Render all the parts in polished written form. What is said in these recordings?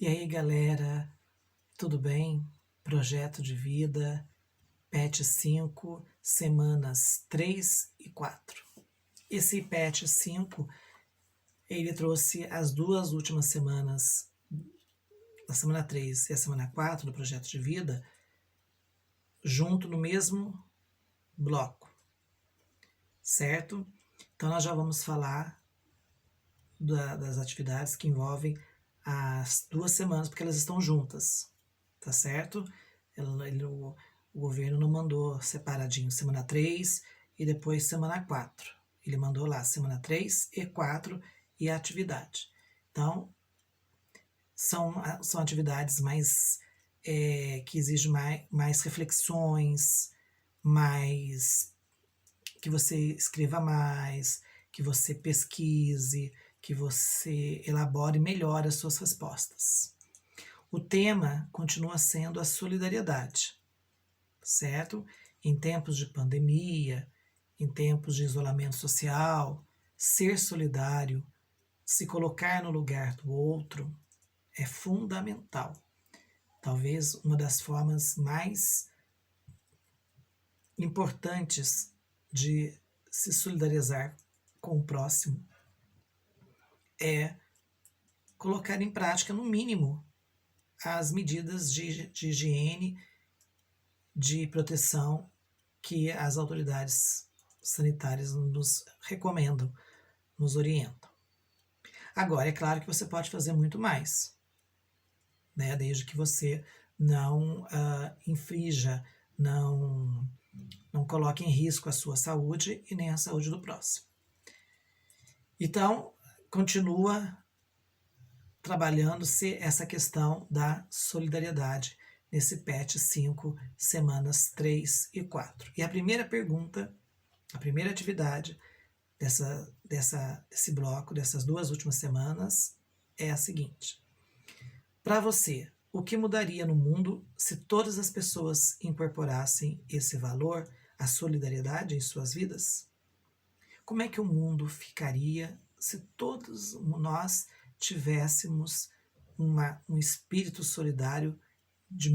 E aí, galera, tudo bem? Projeto de vida, PET 5, semanas 3 e 4. Esse PET 5, ele trouxe as duas últimas semanas, a semana 3 e a semana 4 do projeto de vida, junto no mesmo bloco, certo? Então nós já vamos falar das atividades que envolvem as duas semanas, porque elas estão juntas, tá certo? O governo não mandou separadinho semana 3 e depois semana 4. Ele mandou lá semana 3 e 4 e a atividade. Então, são atividades mais que exigem mais reflexões, mais que você escreva mais, que você pesquise, que você elabore melhor as suas respostas. O tema continua sendo a solidariedade, certo? Em tempos de pandemia, em tempos de isolamento social, ser solidário, se colocar no lugar do outro é fundamental. Talvez uma das formas mais importantes de se solidarizar com o próximo é colocar em prática, no mínimo, as medidas de higiene, de proteção que as autoridades sanitárias nos recomendam, nos orientam. Agora, é claro que você pode fazer muito mais, né? Desde que você não infrinja, não coloque em risco a sua saúde e nem a saúde do próximo. Então, continua trabalhando-se essa questão da solidariedade nesse PET 5, semanas 3 e 4. E a primeira pergunta, a primeira atividade desse bloco, dessas duas últimas semanas, é a seguinte. Para você, o que mudaria no mundo se todas as pessoas incorporassem esse valor, a solidariedade, em suas vidas? Como é que o mundo ficaria se todos nós tivéssemos um espírito solidário de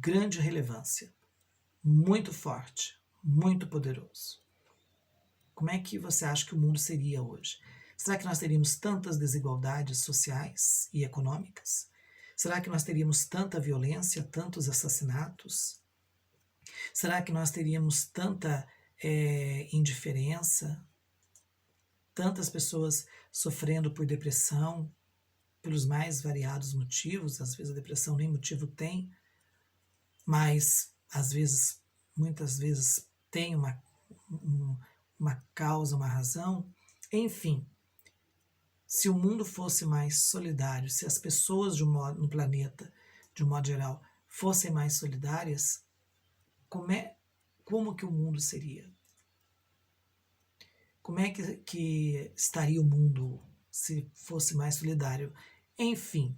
grande relevância, muito forte, muito poderoso? Como é que você acha que o mundo seria hoje? Será que nós teríamos tantas desigualdades sociais e econômicas? Será que nós teríamos tanta violência, tantos assassinatos? Será que nós teríamos tanta indiferença, tantas pessoas sofrendo por depressão, pelos mais variados motivos? Às vezes a depressão nem motivo tem, mas às vezes, muitas vezes tem uma causa, uma razão. Enfim, se o mundo fosse mais solidário, se as pessoas no planeta, de um modo geral, fossem mais solidárias, como que o mundo seria? Como é que estaria o mundo se fosse mais solidário? Enfim,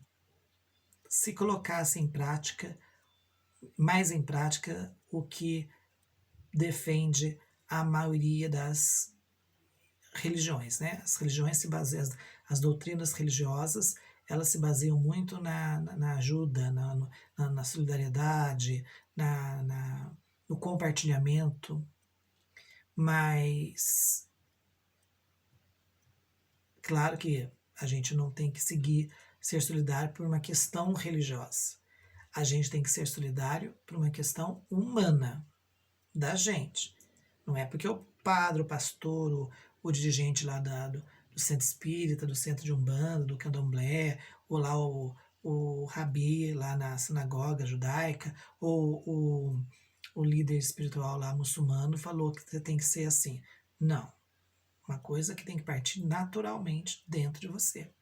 se colocasse mais em prática, o que defende a maioria das religiões, né? As religiões se baseiam, as doutrinas religiosas, elas se baseiam muito na ajuda, na solidariedade, no compartilhamento, mas claro que a gente não tem que ser solidário por uma questão religiosa. A gente tem que ser solidário por uma questão humana da gente. Não é porque o padre, o pastor, o dirigente lá do centro espírita, do centro de Umbanda, do candomblé, ou lá o rabi lá na sinagoga judaica, ou o líder espiritual lá muçulmano falou que você tem que ser assim. Não. Uma coisa que tem que partir naturalmente dentro de você.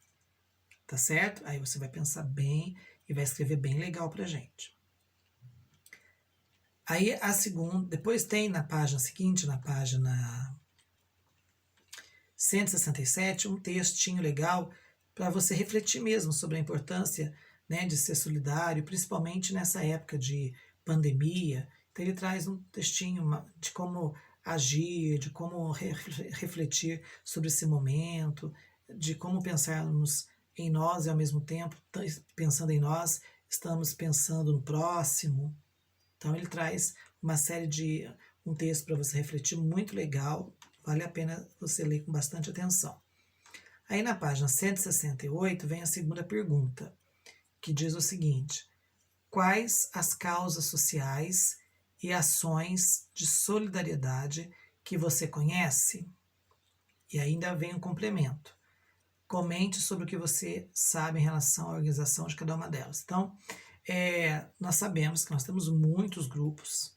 Tá certo? Aí você vai pensar bem e vai escrever bem legal pra gente. Aí a segunda, depois tem na página seguinte, na página 167, um textinho legal para você refletir mesmo sobre a importância, né, de ser solidário, principalmente nessa época de pandemia. Então ele traz um textinho de como agir, de como refletir sobre esse momento, de como pensarmos em nós e ao mesmo tempo, pensando em nós, estamos pensando no próximo. Então ele traz uma série de um texto para você refletir muito legal, vale a pena você ler com bastante atenção. Aí na página 168 vem a segunda pergunta, que diz o seguinte: quais as causas sociais e ações de solidariedade que você conhece? E ainda vem um complemento. Comente sobre o que você sabe em relação à organização de cada uma delas. Então, nós sabemos que nós temos muitos grupos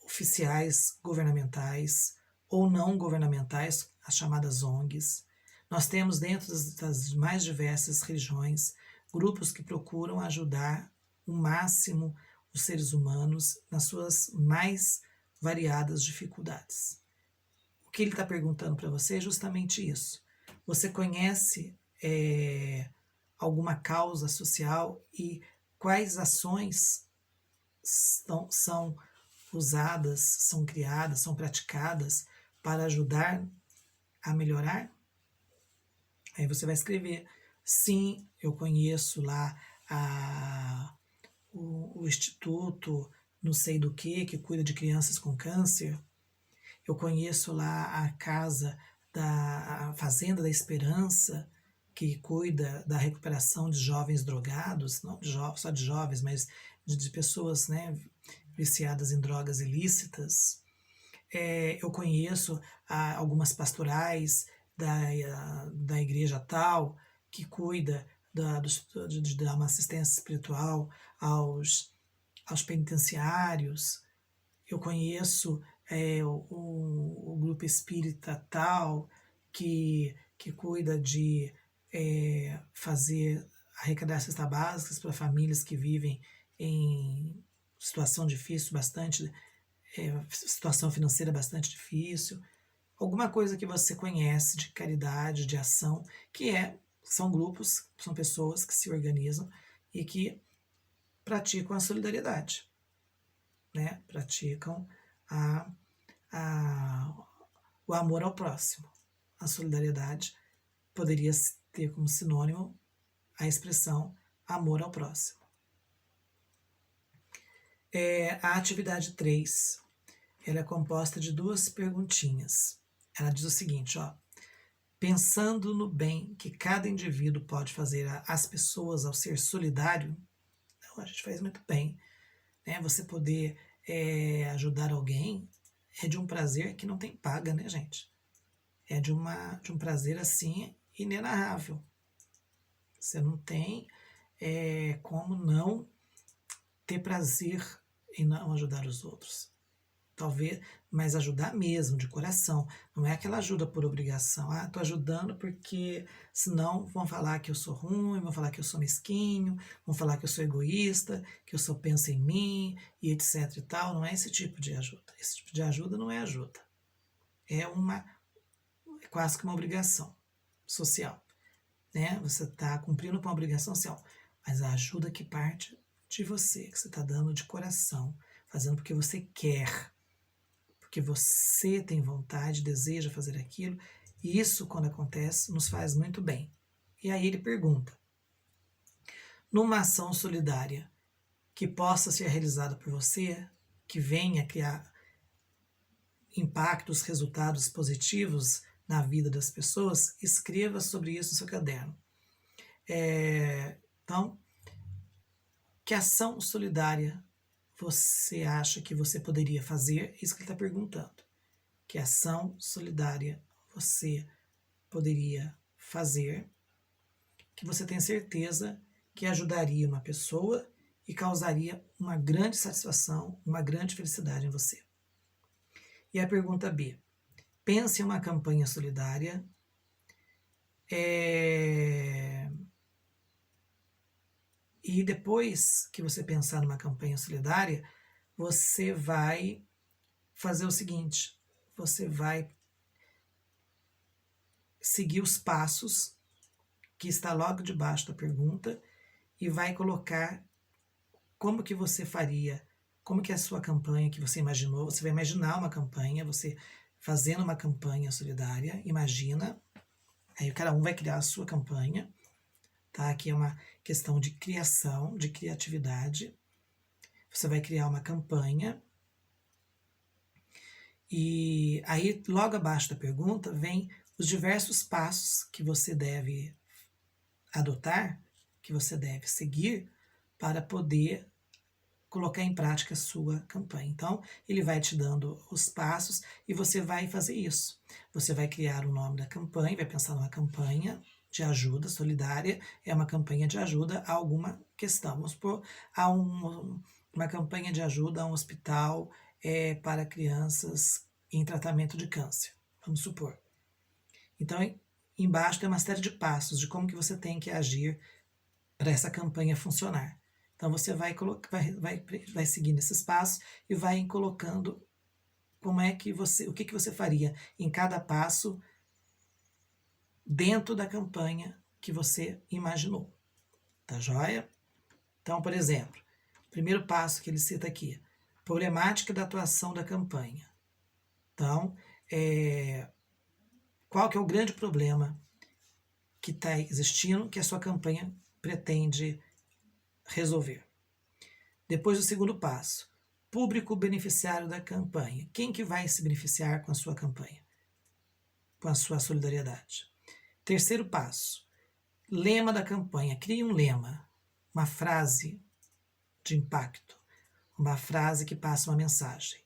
oficiais, governamentais ou não governamentais, as chamadas ONGs. Nós temos dentro das mais diversas religiões grupos que procuram ajudar o máximo os seres humanos nas suas mais variadas dificuldades. O que ele está perguntando para você é justamente isso. Você conhece alguma causa social e quais ações são usadas, são criadas, são praticadas para ajudar a melhorar? Aí você vai escrever: sim, eu conheço lá o instituto não sei do que cuida de crianças com câncer. Eu conheço lá a casa a Fazenda da Esperança, que cuida da recuperação de jovens drogados, não só de jovens, mas de pessoas, né, viciadas em drogas ilícitas. Eu conheço algumas pastorais da igreja tal, que cuida de dar uma assistência espiritual aos penitenciários. Eu conheço o grupo espírita tal, que cuida de arrecadar cestas básicas para famílias que vivem em situação difícil, situação financeira bastante difícil. Alguma coisa que você conhece de caridade, de ação, são grupos, são pessoas que se organizam e que praticam a solidariedade, né? Praticam o amor ao próximo. A solidariedade poderia ter como sinônimo a expressão amor ao próximo. A atividade 3, ela é composta de 2 perguntinhas. Ela diz o seguinte, ó: pensando no bem que cada indivíduo pode fazer às pessoas ao ser solidário, então a gente faz muito bem, né? Você poder ajudar alguém é de um prazer que não tem paga, né, gente? É de um prazer, assim, inenarrável. Você não tem como não ter prazer em não ajudar os outros. Talvez, mas ajudar mesmo, de coração. Não é aquela ajuda por obrigação. Estou ajudando porque senão vão falar que eu sou ruim, vão falar que eu sou mesquinho, vão falar que eu sou egoísta, que eu só penso em mim, e etc e tal. Não é esse tipo de ajuda. Esse tipo de ajuda não é ajuda. É quase que uma obrigação social, né? Você está cumprindo com uma obrigação social, mas a ajuda que parte de você, que você está dando de coração, fazendo porque você quer, porque você tem vontade, deseja fazer aquilo, e isso, quando acontece, nos faz muito bem. E aí ele pergunta: numa ação solidária que possa ser realizada por você, que venha criar impactos, resultados positivos na vida das pessoas, escreva sobre isso no seu caderno. Então, que ação solidária você acha que você poderia fazer? Isso que ele está perguntando. Que ação solidária você poderia fazer que você tem certeza que ajudaria uma pessoa e causaria uma grande satisfação, uma grande felicidade em você? E a pergunta B: pense em uma campanha solidária e depois que você pensar numa campanha solidária, você vai fazer o seguinte: você vai seguir os passos que está logo debaixo da pergunta e vai colocar como que você faria, como que é a sua campanha que você imaginou. Você vai imaginar uma campanha, você fazendo uma campanha solidária, imagina, Aí cada um vai criar a sua campanha, tá? Aqui é uma questão de criação, de criatividade. Você vai criar uma campanha e aí logo abaixo da pergunta vem os diversos passos que você deve adotar, que você deve seguir para poder colocar em prática a sua campanha. Então, ele vai te dando os passos e você vai fazer isso. Você vai criar o nome da campanha, vai pensar numa campanha de ajuda solidária, é uma campanha de ajuda a alguma questão. Vamos supor, há uma campanha de ajuda a um hospital para crianças em tratamento de câncer, vamos supor. Então, embaixo tem uma série de passos de como que você tem que agir para essa campanha funcionar. Então você vai seguindo esses passos e vai colocando como é que o que você faria em cada passo dentro da campanha que você imaginou. Tá joia? Então, por exemplo, primeiro passo que ele cita aqui, problemática da atuação da campanha. Então, qual que é o grande problema que está existindo que a sua campanha pretende resolver? Depois, o segundo passo, público beneficiário da campanha. Quem que vai se beneficiar com a sua campanha? Com a sua solidariedade. Terceiro passo, lema da campanha. Crie um lema, uma frase de impacto, uma frase que passa uma mensagem.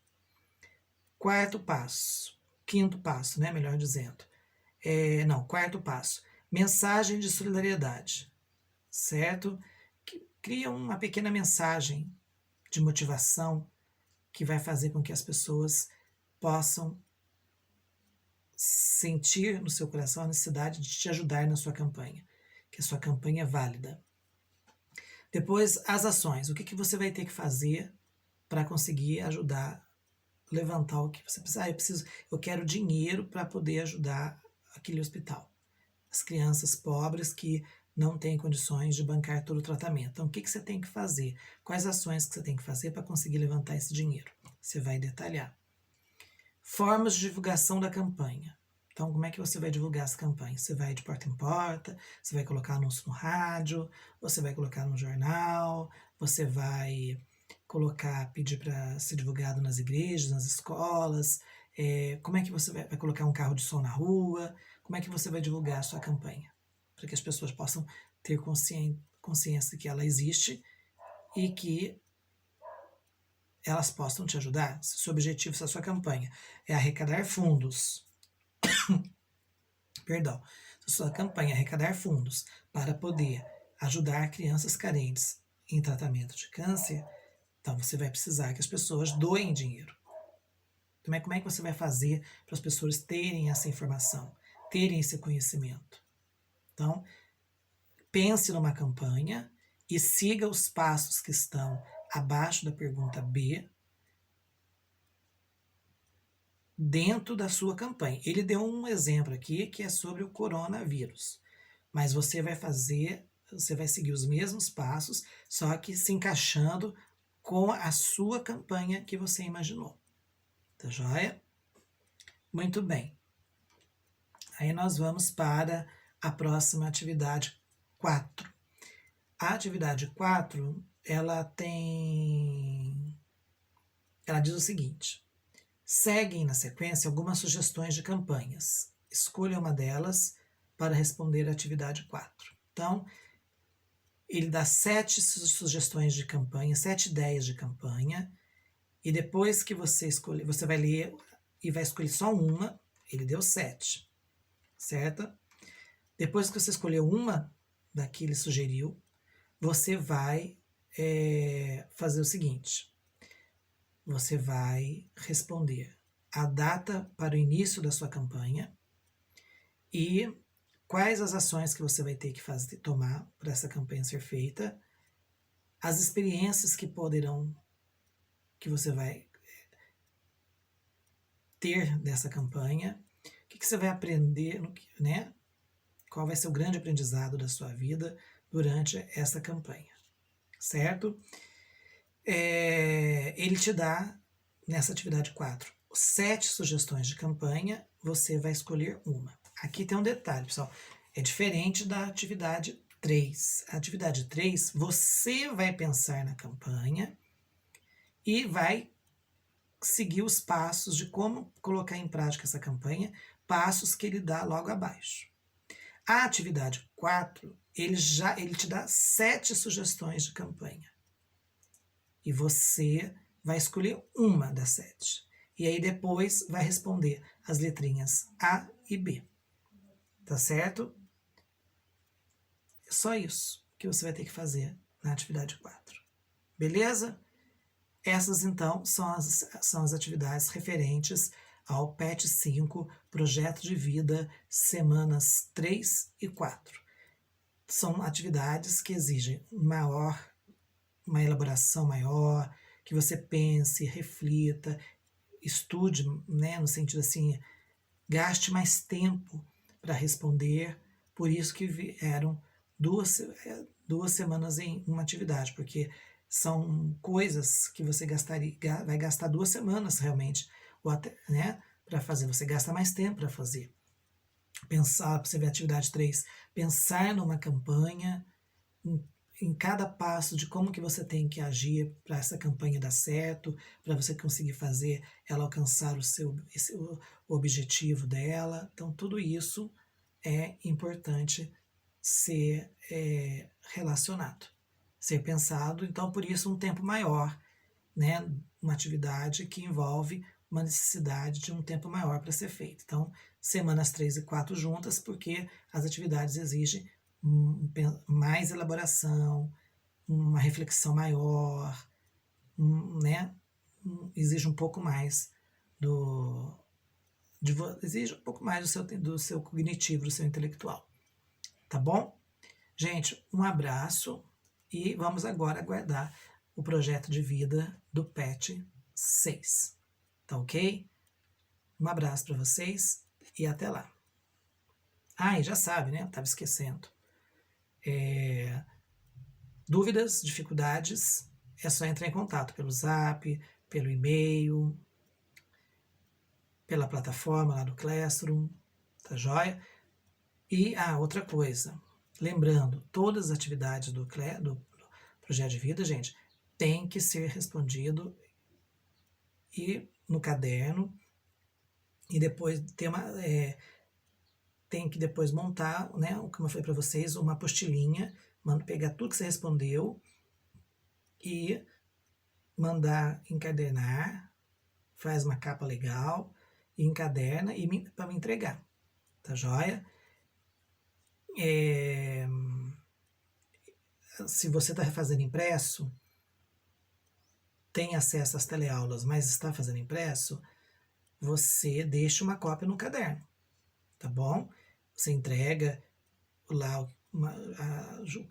Quinto passo, né, melhor dizendo. Quarto passo, mensagem de solidariedade, certo? Cria uma pequena mensagem de motivação que vai fazer com que as pessoas possam sentir no seu coração a necessidade de te ajudar na sua campanha, que a sua campanha é válida. Depois, as ações. O que você vai ter que fazer para conseguir ajudar, levantar o que você precisa? Eu quero dinheiro para poder ajudar aquele hospital. As crianças pobres que não têm condições de bancar todo o tratamento. Então, o que você tem que fazer? Quais ações que você tem que fazer para conseguir levantar esse dinheiro? Você vai detalhar. Formas de divulgação da campanha. Então, como é que você vai divulgar essa campanha? Você vai de porta em porta, você vai colocar anúncio no rádio, você vai colocar no jornal, você vai pedir para ser divulgado nas igrejas, nas escolas. Como é que você vai colocar um carro de som na rua? Como é que você vai divulgar a sua campanha? Para que as pessoas possam ter consciência que ela existe e que elas possam te ajudar. Se o seu objetivo, se a sua campanha é arrecadar fundos, perdão, se a sua campanha é arrecadar fundos para poder ajudar crianças carentes em tratamento de câncer, então você vai precisar que as pessoas doem dinheiro. Então, como é que você vai fazer para as pessoas terem essa informação, terem esse conhecimento? Então, pense numa campanha e siga os passos que estão abaixo da pergunta B dentro da sua campanha. Ele deu um exemplo aqui que é sobre o coronavírus, mas você vai seguir os mesmos passos, só que se encaixando com a sua campanha que você imaginou. Tá joia? Muito bem. Aí nós vamos para a próxima atividade 4. A atividade 4, ela diz o seguinte: seguem na sequência algumas sugestões de campanhas. Escolha uma delas para responder à atividade 4. Então, ele dá 7 sugestões de campanha, 7 ideias de campanha, e depois que você escolher, você vai ler e vai escolher só uma, ele deu 7, certo? Depois que você escolheu uma da que ele sugeriu, você vai fazer o seguinte: você vai responder a data para o início da sua campanha e quais as ações que você vai ter que tomar para essa campanha ser feita, as experiências que você vai ter dessa campanha, o que você vai aprender, né? Qual vai ser o grande aprendizado da sua vida durante essa campanha, certo? Ele te dá, nessa atividade 4, 7 sugestões de campanha, você vai escolher uma. aqui tem um detalhe, pessoal. É diferente da atividade 3. A atividade 3, você vai pensar na campanha e vai seguir os passos de como colocar em prática essa campanha, passos que ele dá logo abaixo. A atividade 4, ele te dá 7 sugestões de campanha. E você vai escolher uma das 7. E aí depois vai responder as letrinhas A e B. Tá certo? É só isso que você vai ter que fazer na atividade 4. Beleza? Essas, então, são as atividades referentes ao PET 5, Projeto de Vida, semanas 3 e 4. São atividades que exigem uma elaboração maior, que você pense, reflita, estude, né, no sentido assim, gaste mais tempo para responder, por isso que vieram duas semanas em uma atividade, porque são coisas que você vai gastar 2 semanas realmente, ou até, né, para fazer, você gasta mais tempo para fazer. Pensar, para você ver a atividade 3, pensar numa campanha, em cada passo de como que você tem que agir para essa campanha dar certo, para você conseguir fazer ela alcançar o objetivo dela. Então, tudo isso é importante ser relacionado, ser pensado. Então, por isso, um tempo maior, né? Uma atividade que envolve uma necessidade de um tempo maior para ser feito. Então, semanas 3 e 4 juntas, porque as atividades exigem mais elaboração, uma reflexão maior, né? Exige um pouco mais exige um pouco mais do seu cognitivo, do seu intelectual. Tá bom? Gente, um abraço e vamos agora aguardar o projeto de vida do PET 6. Tá ok? Um abraço para vocês e até lá. Ah, e já sabe, né? Eu estava esquecendo. Dúvidas, dificuldades, é só entrar em contato pelo Zap, pelo e-mail, pela plataforma lá do Classroom, tá joia? E, outra coisa, lembrando, todas as atividades do Projeto de Vida, gente, tem que ser respondido e no caderno, e depois tem que depois montar, né, como eu falei para vocês, uma apostilinha, pegar tudo que você respondeu e mandar encadernar, faz uma capa legal, e encaderna para me entregar, tá joia? Se você está fazendo impresso, tem acesso às teleaulas, mas está fazendo impresso, você deixa uma cópia no caderno, tá bom? Você entrega lá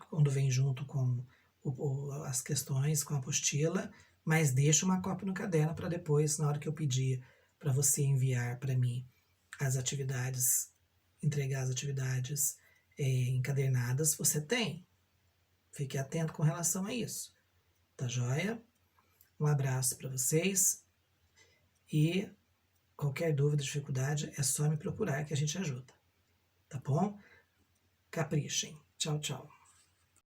quando vem junto com as questões, com a apostila, mas deixa uma cópia no caderno para depois, na hora que eu pedir para você enviar para mim as atividades, entregar as atividades encadernadas, você tem. Fique atento com relação a isso. Tá joia? Um abraço para vocês e qualquer dúvida, dificuldade, é só me procurar que a gente ajuda. Tá bom? Caprichem. Tchau, tchau.